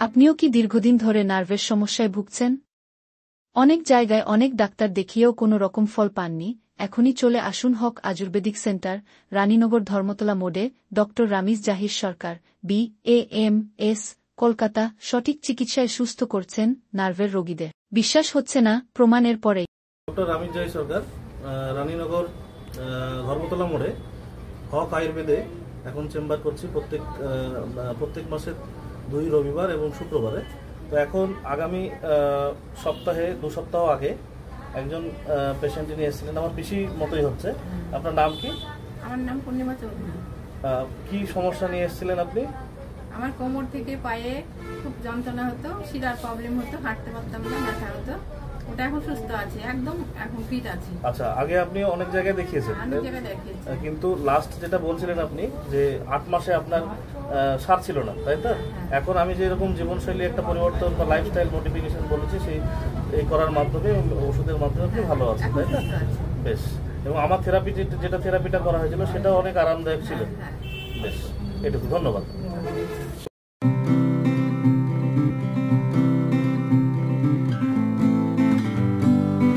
আপনিও কি দীর্ঘদিন ধরে নার্ভের সমস্যায় ভুগছেন? অনেক জায়গায় অনেক ডাক্তার দেখিয়েও কোনো রকম ফল পাননি? এখনই চলে আসুন হক আয়ুর্বেদিক সেন্টার, রানীনগর ধর্মতলা মোড়ে, ডক্টর রামিজ জাহির সরকার, BAMS, কলকাতা। সঠিক চিকিৎসায় সুস্থ করছেন নার্ভের রোগীদের। বিশ্বাস হচ্ছে না? প্রমাণের পরেই। ডক্টর রামিজ জাহির সরকার, রানীনগর ধর্মতলা মোড়ে হক আয়ুর্বেদে এখন চেম্বার করছি প্রত্যেক মাসের 2 রবিবার এবং শুক্রবারে। তো এখন আগামী সপ্তাহে 2 সপ্তাহ আগে একজন পেশেন্ট নিয়ে এসেছিলেন, আমার পিসি মতোই হচ্ছে। আপনার নাম কি? আমার নাম পূর্ণিমা চৌধুরী। কি সমস্যা নিয়ে এসেছিলেন আপনি? আমার কোমর থেকে পায়ে খুব যন্ত্রণা হতো, শিরার প্রবলেম হতো, হাঁটতে পারতাম না, ব্যথা হতো। ওটা এখন সুস্থ আছে, একদম এখন ফিট আছে। আচ্ছা, আগে আপনি অনেক জায়গায় দেখিয়েছেন, কিন্তু লাস্ট যেটা বলছিলেন আপনি যে 8 মাসে আপনার সার ছিল না, তাই তো? এখন আমি যেরকম জীবনশৈলী একটা পরিবর্তন বা লাইফস্টাইল মডিফিকেশন বলেছি, এই করার মাধ্যমে, ওষুধের মাধ্যমে আপনি ভালো আছেন, তাই না? বেশ। এবং আমার থেরাপিটা করা হয়েছিল সেটাও অনেক আরামদায়ক ছিল। বেশ, এটুকু। ধন্যবাদ।